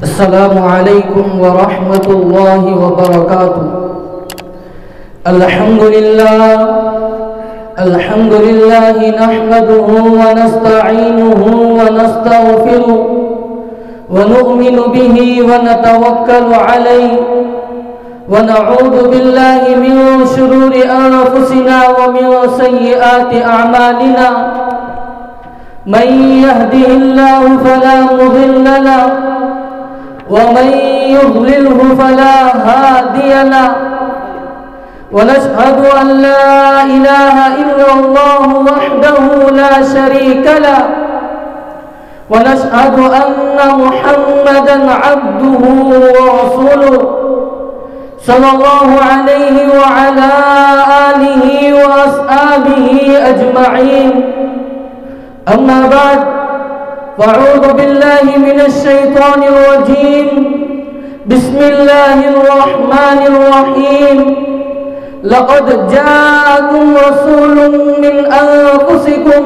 السلام علیکم ورحمۃ اللہ وبرکاتہ۔ الحمد للہ نحمده ونستعینه ونستغفره ونؤمن به ونتوکل علیہ ونعوذ باللہ من شرور انفسنا ومن سیئات اعمالنا، من يهده الله فلا مضل له ومن يضلله فلا هادي له، ونشهد أن لا إله إلا الله وحده لا شريك له، ونشهد أن محمدا عبده ورسوله صلى الله عليه وعلى آله وأصحابه أجمعين، أما بعد فأعوذ بالله من الشيطان الرجيم، بسم الله الرحمن الرحيم، لقد جاءكم رسول من أنفسكم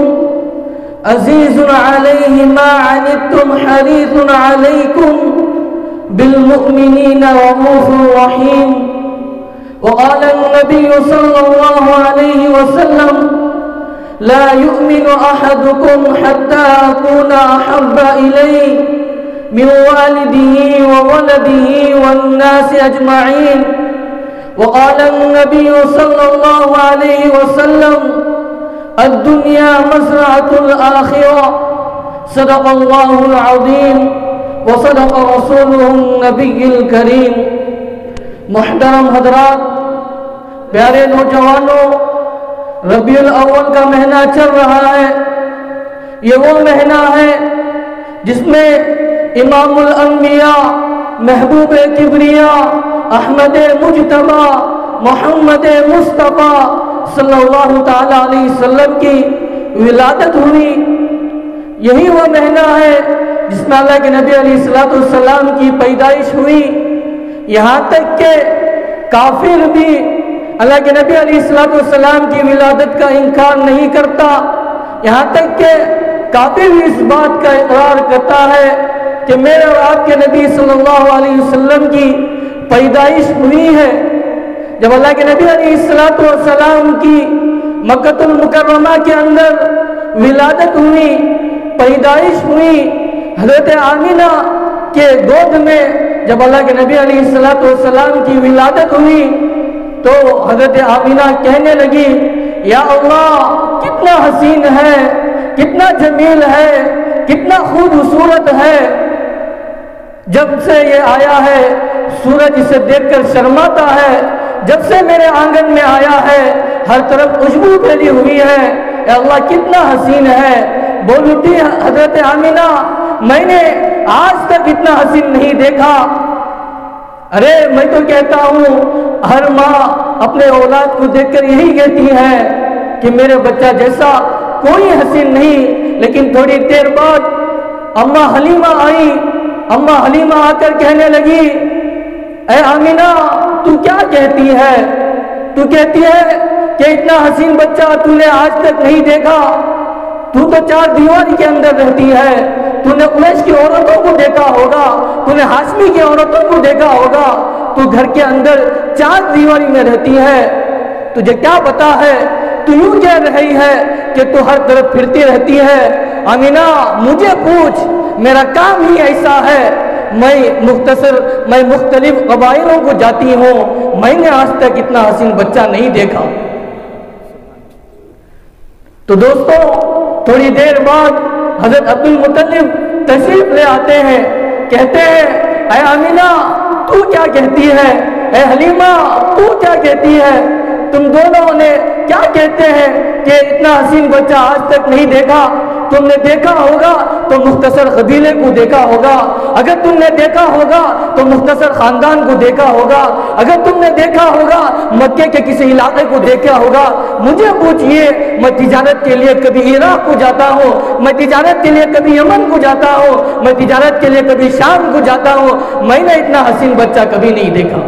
عزيز عليه ما عنتم حريص عليكم بالمؤمنين رؤوف رحيم، وقال النبي صلى الله عليه وسلم: لا يؤمن أحدكم حتى أكون أحب إليه من والده وولده والناس أجمعين، وقال النبي صلى الله عليه وسلم: الدنيا مزرعة الآخرة، صدق الله العظيم وصدق رسوله النبي الكريم۔ محترم حضرات، پیارے نوجوانوں، ربیع الاول کا مہینہ چل رہا ہے۔ یہ وہ مہینہ ہے جس میں امام الانبیاء، محبوب کبریاء، احمد مجتبی، محمد مصطفیٰ صلی اللہ تعالیٰ علیہ وسلم کی ولادت ہوئی۔ یہی وہ مہینہ ہے جس میں اللہ کے نبی علیہ السلام کی پیدائش ہوئی۔ یہاں تک کہ کافر بھی اللہ کے نبی علیہ السلام کی ولادت کا انکار نہیں کرتا، یہاں تک کہ کافر بھی اس بات کا اقرار کرتا ہے کہ میرے اور آپ کے نبی صلی اللہ علیہ وسلم کی پیدائش ہوئی ہے۔ جب اللہ کے نبی علیہ السلام کی مکہ المکرمہ کے اندر ولادت ہوئی، پیدائش ہوئی، حضرت آمینہ کے گود میں جب اللہ کے نبی علیہ السلام کی ولادت ہوئی تو حضرت آمینہ کہنے لگی: یا اللہ، کتنا حسین ہے، کتنا جمیل ہے، کتنا خوبصورت ہے۔ جب سے یہ آیا ہے سورج اسے دیکھ کر شرماتا ہے، جب سے میرے آنگن میں آیا ہے ہر طرف خوشبو پھیلی ہوئی ہے، اے اللہ کتنا حسین ہے۔ بول اٹھی حضرت آمینہ: میں نے آج تک اتنا حسین نہیں دیکھا۔ ارے میں تو کہتا ہوں ہر ماں اپنے اولاد کو دیکھ کر یہی کہتی ہے کہ میرے بچہ جیسا کوئی حسین نہیں، لیکن تھوڑی دیر بعد اماں حلیمہ آئی۔ اماں حلیمہ آ کر کہنے لگی: اے آمینہ، تو کیا کہتی ہے؟ تو کہتی ہے کہ اتنا حسین بچہ تو نے آج تک نہیں دیکھا۔ تو چار دیواری کے اندر رہتی ہے، تو نے قریش کی عورتوں کو دیکھا ہوگا، تو نے ہاشمی کی عورتوں کو دیکھا ہوگا، تو گھر کے اندر چار دیواری میں رہتی ہے، تجھے کیا پتا ہے؟ تو یوں کہہ رہی ہے کہ تو ہر طرف پھرتی رہتی ہے۔ آمینہ مجھے پوچھ، میرا کام ہی ایسا ہے، میں مختلف قبائلوں کو جاتی ہوں، میں نے آج تک اتنا حسین بچہ نہیں دیکھا۔ تو دوستو، تھوڑی دیر بعد حضرت عبدالمطلب تشریف لے آتے ہیں، کہتے ہیں: اے آمینہ، تو کیا کہتی ہے؟ اے حلیمہ، تو کیا کہتی ہے؟ تم دونوں نے کیا کہتے ہیں کہ اتنا حسین بچہ آج تک نہیں دیکھا؟ تم نے دیکھا ہوگا تو مختصر قبیلے کو دیکھا ہوگا، اگر تم نے دیکھا ہوگا تو مختصر خاندان کو دیکھا ہوگا، اگر تم نے دیکھا ہوگا مکے کے کسی علاقے کو دیکھا ہوگا۔ مجھے پوچھئے، میں تجارت کے لیے کبھی عراق کو جاتا ہوں، میں تجارت کے لیے کبھی یمن کو جاتا ہوں، میں تجارت کے لیے کبھی شام کو جاتا ہوں، میں نے اتنا حسین بچہ کبھی نہیں دیکھا۔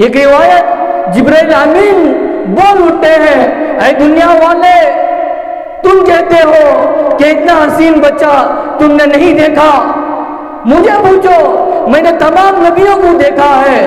ایک روایت جبرائیل امین بول اٹھتے ہیں: اے دنیا والے، تم کہتے ہو کہ اتنا حسین بچہ تم نے نہیں دیکھا، مجھے پوچھو، میں نے تمام نبیوں کو دیکھا ہے،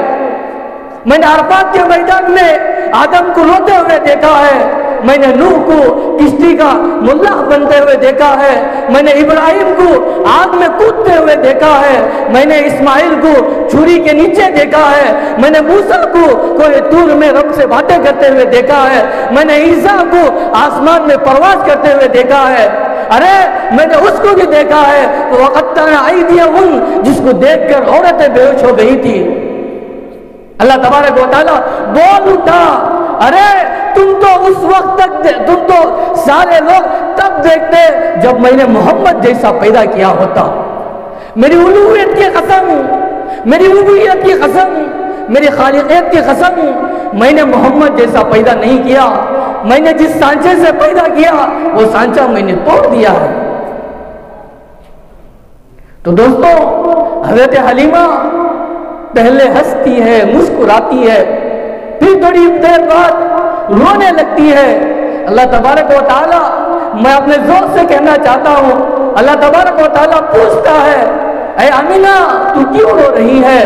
میں نے عرفات کے میدان میں آدم کو روتے ہوئے دیکھا ہے، میں نے نوح کو کشتی کا ملح بنتے ہوئے دیکھا ہے، میں نے ابراہیم کو آگ میں کودتے ہوئے دیکھا ہے، میں نے اسماعیل کو چھری کے نیچے دیکھا ہے، میں نے موسیٰ کو کوہ طور میں رب سے باتیں کرتے ہوئے دیکھا ہے، میں نے عیسیٰ کو آسمان میں پرواز کرتے ہوئے دیکھا ہے، ارے میں نے اس کو بھی دیکھا ہے وَقَطَّعْنَا أَيْدِيَهُمْ، جس کو دیکھ کر عورتیں بے ہوش ہو گئی تھی۔ اللہ تبارک و تعالیٰ بول اٹھا، ارے تم تو اس وقت تک تم تو سارے لوگ تب دیکھتے جب میں نے محمد جیسا پیدا کیا ہوتا، میری الوہیت کی قسم، میری ربوبیت کی قسم، میری خالقیت کی قسم، میں نے محمد جیسا پیدا نہیں کیا، میں نے جس سانچے سے پیدا کیا وہ سانچہ میں نے توڑ دیا ہے۔ تو دوستو، حضرت حلیمہ پہلے ہنستی ہے، مسکراتی ہے، پھر تھوڑی دیر بعد رونے لگتی ہے۔ اللہ تبارک و تعالیٰ، میں اپنے زور سے کہنا چاہتا ہوں، اللہ تبارک و تعالیٰ پوچھتا ہے، اے آمینہ تو کیوں رو رہی ہے؟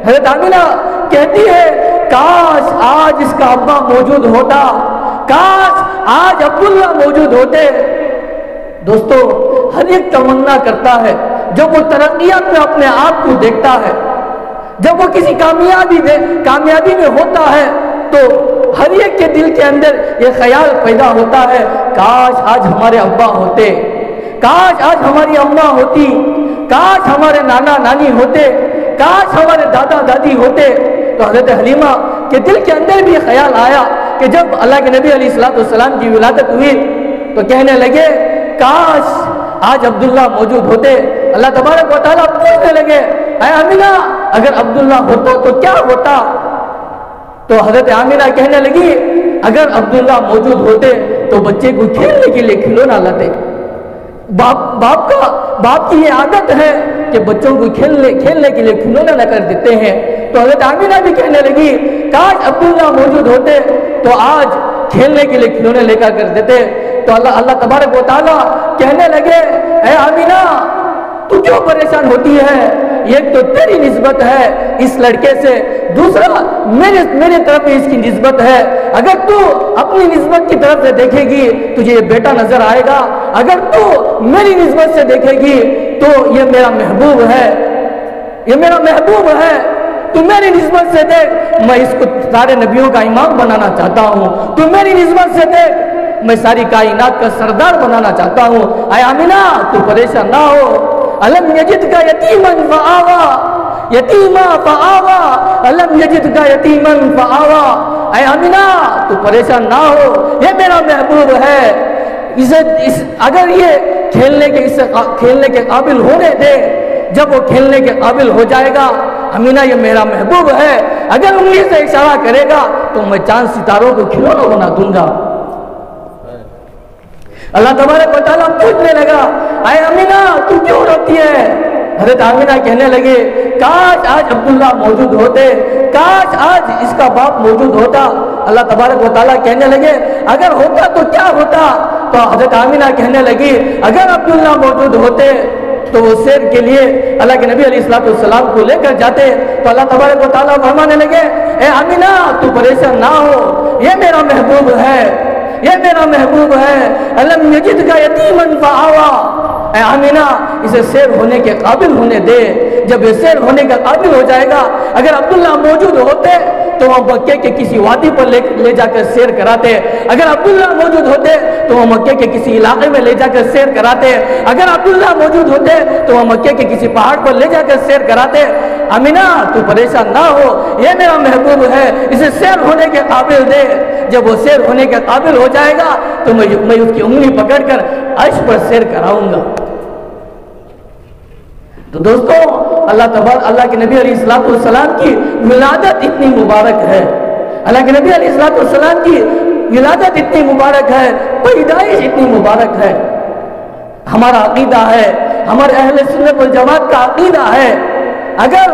حضرت آمینہ کہتی ہے، کاش آج اس کا ابا موجود ہوتا، کاش آج عبداللہ موجود ہوتے۔ دوستو، ہر ایک تمنا کرتا ہے جب وہ ترقیات میں اپنے آپ کو دیکھتا ہے، جب وہ کسی کامیابی میں ہوتا ہے، تو ہر ایک کے دل کے اندر یہ خیال پیدا ہوتا ہے، کاش آج ہمارے ابا ہوتے، کاش آج ہماری اماں ہوتی، کاش ہمارے نانا نانی ہوتے، کاش ہمارے دادا دادی ہوتے۔ تو حضرت حلیمہ کے دل کے اندر بھی خیال آیا کہ جب اللہ کے نبی علیہ السلام کی ولادت ہوئی تو کہنے لگے، کاش آج عبداللہ موجود ہوتے۔ اللہ تبارک و تعالیٰ پوچھنے لگے، اے آمینہ اگر عبداللہ ہوتا تو کیا ہوتا؟ تو حضرت آمینہ کہنے لگی، اگر عبداللہ موجود ہوتے تو بچے کو کھیلنے کے لیے کھلونا لاتے۔ باپ کی یہ عادت ہے کہ بچوں کو کھیلنے کے لیے کھلونا لا کر دیتے ہیں۔ تو حضرت آمینہ بھی کہنے لگی، کاش عبداللہ موجود ہوتے تو آج کھیلنے کے لیے کھلونے لے کر دیتے۔ تو اللہ تبارک و تعالیٰ کہنے لگے، اے آمینہ تو کیوں پریشان ہوتی ہے؟ ایک تو تیری نسبت ہے اس لڑکے سے، دوسرا میرے طرف اس کی نسبت ہے۔ اگر تو اپنی نسبت کی طرف سے دیکھے گی تجھے یہ بیٹا نظر آئے گا، اگر تو میری نسبت سے دیکھے گی تو یہ میرا محبوب ہے، یہ میرا محبوب ہے۔ تو میری نسبت سے دیکھ، میں اس کو سارے نبیوں کا امام بنانا چاہتا ہوں۔ تو میری نسبت سے دیکھ، میں ساری کائنات کا سردار بنانا چاہتا ہوں۔ اے آمینہ تو پریشان نہ ہو، الم یجدک یتیما فآوا، یتیما فآوا، الم یجدک یتیما فآوا۔ اے آمینہ تو پریشان نہ ہو، یہ میرا محبوب ہے، اگر یہ کھیلنے کے قابل ہونے دے، جب وہ کھیلنے کے قابل ہو جائے گا، آمینہ یہ میرا محبوب ہے، اگر انگلی سے اشارہ کرے گا تو میں چاند ستاروں کو کھلونا بنا دوں گا۔ اللہ تبارک و تعالیٰ پوچھنے لگا، اے آمینہ تو کیوں روتی ہے؟ حضرت آمینہ کہنے لگے، کاش آج عبداللہ موجود ہوتے، کاش آج اس کا باپ موجود ہوتا۔ اللہ تبارک و تعالیٰ کہنے لگے، اگر ہوتا تو کیا ہوتا؟ تو حضرت آمینہ کہنے لگی، اگر عبداللہ موجود ہوتے تو وہ سیر کے لیے اللہ کے نبی علیہ السلام کو لے کر جاتے۔ تو اللہ تبارک و تعالیٰ فرمانے لگے، اے آمینہ تو پریشان نہ ہو، یہ میرا محبوب ہے، یہ میرا محبوب ہے، الم یجدک یتیما فآوا۔ اے آمینہ اسے سیر ہونے کے قابل ہونے دے، جب یہ سیر ہونے کا قابل ہو جائے گا، اگر عبداللہ موجود ہوتے تو وہ مکے کے کسی وادی پر لے جا کر سیر کراتے، اگر عبداللہ موجود ہوتے تو وہ مکے کے کسی علاقے میں لے جا کر سیر کراتے، اگر عبداللہ موجود ہوتے تو وہ مکے کے کسی پہاڑ پر لے جا کر سیر کراتے۔ آمینہ تو پریشان نہ ہو، یہ میرا محبوب ہے، اسے سیر ہونے کے قابل دے، جب وہ سیر ہونے کے قابل ہو جائے گا تو میں اس کی انگلی پکڑ کر عرش پر سیر کراؤں گا۔ تو دوستو، اللہ کے نبی علیہ السلام کی ولادت اتنی مبارک ہے، اللہ کے نبی علیہ السلام کی ولادت اتنی مبارک ہے، پیدائش اتنی مبارک ہے۔ ہمارا عقیدہ ہے، ہمارے اہل سنت والجماعت کا عقیدہ ہے، اگر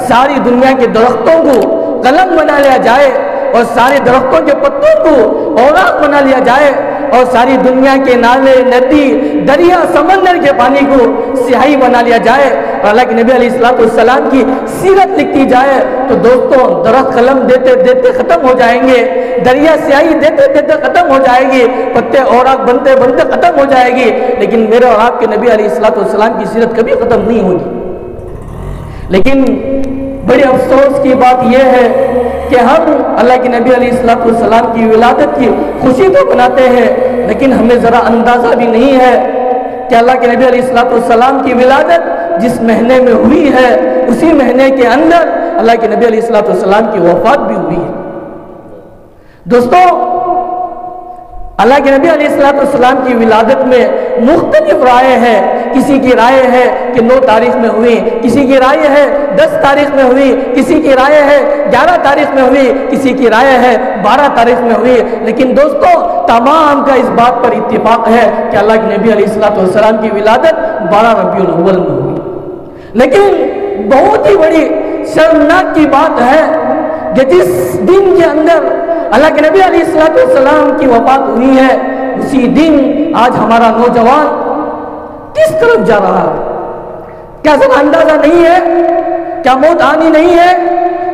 ساری دنیا کے درختوں کو قلم بنا لیا جائے اور سارے درختوں کے پتوں کو اوراق بنا لیا جائے اور ساری دنیا کے نالے، ندی، دریا، سمندر کے پانی کو سیاہی بنا لیا جائے اور اللہ کے نبی علیہ السلام کی سیرت لکھتی جائے تو دوستوں درخت قلم دیتے دیتے ختم ہو جائیں گے، دریا سیاہی دیتے دیتے ختم ہو جائے گی، پتے اوراق بنتے بنتے ختم ہو جائے گی، لیکن میرے اور آپ کے نبی علیہ السلام کی سیرت کبھی ختم نہیں ہوگی۔ لیکن بڑے افسوس کی بات یہ ہے کہ ہم اللہ کے نبی علیہ السلام کی ولادت کی خوشی تو مناتے ہیں، لیکن ہمیں ذرا اندازہ بھی نہیں ہے کہ اللہ کے نبی علیہ السلام کی ولادت جس مہینے میں ہوئی ہے اسی مہینے کے اندر اللہ کے نبی علیہ السلام کی وفات بھی ہوئی ہے۔ دوستو، اللہ کے نبی علیہ السلام کی ولادت میں مختلف رائے ہیں۔ کسی کی رائے ہے کہ 9 تاریخ میں ہوئی، کسی کی رائے ہے 10 تاریخ میں ہوئی، کسی کی رائے ہے 11 تاریخ میں ہوئی، کسی کی رائے ہے 12 تاریخ میں ہوئی، لیکن دوستو تمام کا اس بات پر اتفاق ہے کہ اللہ کے نبی علیہ السلام کی ولادت 12 ربیع الاول میں ہوئی۔ لیکن بہت ہی بڑی شرمناک کی بات ہے کہ جس دن کے اندر اللہ کے نبی علیہ السلام کی وفات ہوئی ہے اسی دن آج ہمارا نوجوان کس طرف جا رہا ہے؟ کیا ذرا اندازہ نہیں ہے؟ کیا موت آنی نہیں ہے؟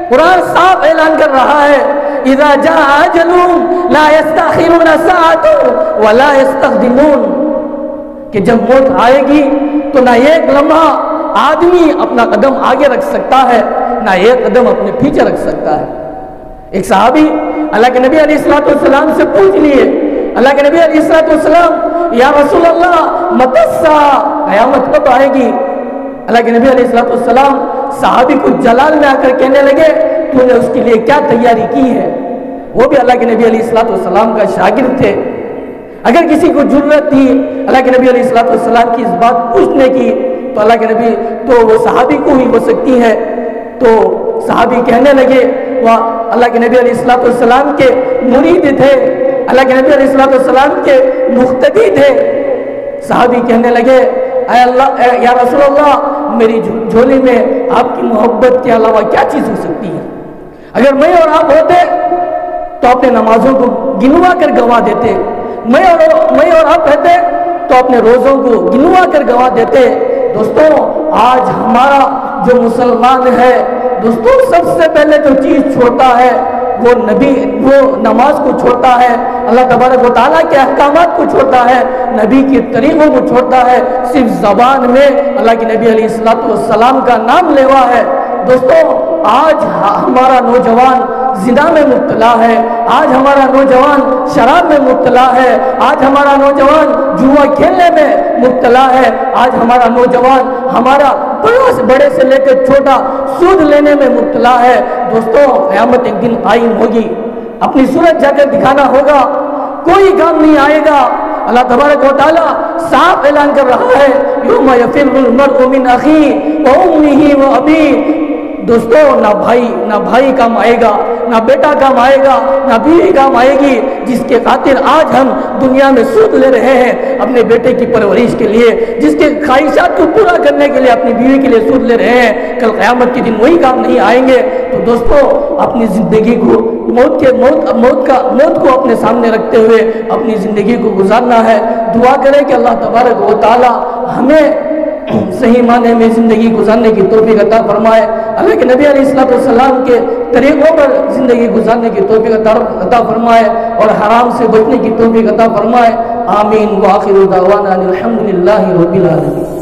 قرآن صاف اعلان کر رہا ہے اذا جاء اجلهم لا يستأخرون ساعة ولا يستقدمون، کہ جب موت آئے گی تو نہ ایک لمحہ آدمی اپنا قدم آگے رکھ سکتا ہے نہ ایک قدم اپنے پیچھے رکھ سکتا ہے۔ ایک صحابی اللہ کے نبی علیہ السلام سے پوچھ لیے، اللہ کے نبی علیہ السلام یا رسول اللہ متی الساعہ، قیامت کب آئے گی؟ اللہ کے نبی علیہ السلام صحابی کو جلال میں آ کر کہنے لگے تو نے اس کے لیے کیا تیاری کی ہے؟ وہ بھی اللہ کے نبی علیہ السلام کا شاگرد تھے۔ اگر کسی کو ضرورت تھی اللہ کے نبی علیہ السلام کی اس بات پوچھنے کی تو اللہ کے نبی تو وہ صحابی کو ہی ہو سکتی ہے۔ تو صحابی کہنے لگے، وہ اللہ کے نبی علیہ السلام کے مرید تھے، اللہ کے نبی علیہ السلام کے مقتدی تھے۔ صحابی کہنے لگے اے اللہ یا رسول اللہ، میری جھولی میں آپ کی محبت کے علاوہ کیا چیز ہو سکتی ہے؟ اگر میں اور آپ ہوتے تو اپنے نمازوں کو گنوا کر گوا دیتے، میں اور آپ رہتے تو اپنے روزوں کو گنوا کر گوا دیتے۔ دوستوں آج ہمارا جو مسلمان ہے دوستوں سب سے پہلے جو چیز چھوڑتا ہے وہ نماز کو چھوڑتا ہے، اللہ تبارک و تعالیٰ کے احکامات کو چھوڑتا ہے، نبی کے طریقوں کو چھوڑتا ہے، صرف زبان میں اللہ کے نبی علیہ السلام کا نام لیوا ہے۔ دوستوں آج ہمارا نوجوان زنا میں مبتلا ہے، آج ہمارا نوجوان شراب میں مبتلا ہے، آج ہمارا نوجوان جوا کھیلنے میں مبتلا ہے، آج ہمارا نوجوان ہمارا بڑے سے لے کر چھوٹا سود لینے میں مبتلا ہے۔ دوستوں قیامت ایک دن قائم ہوگی، اپنی صورت جا کر دکھانا ہوگا، کوئی کام نہیں آئے گا۔ اللہ تبارک و تعالیٰ صاف اعلان کر رہا ہے یوم یفر المرء من اخیہ وامہ وابیہ۔ دوستو نہ بھائی کام آئے گا، نہ بیٹا کام آئے گا، نہ بیوی کام آئے گی، جس کے خاطر آج ہم دنیا میں سود لے رہے ہیں اپنے بیٹے کی پرورش کے لیے، جس کے خواہشات کو پورا کرنے کے لیے اپنی بیوی کے لیے سود لے رہے ہیں، کل قیامت کے دن وہی کام نہیں آئیں گے۔ تو دوستو اپنی زندگی کو موت کو اپنے سامنے رکھتے ہوئے اپنی زندگی کو گزارنا ہے۔ دعا کریں کہ اللہ تبارک و تعالی ہمیں صحیح معنی میں زندگی گزارنے کی توفیق عطا فرمائے، اللہ کے نبی علیہ السلام کے طریقوں پر زندگی گزارنے کی توفیق عطا فرمائے اور حرام سے بچنے کی توفیق عطا فرمائے۔ آمین۔ وآخر دعوانا الحمدللہ رب العالمین۔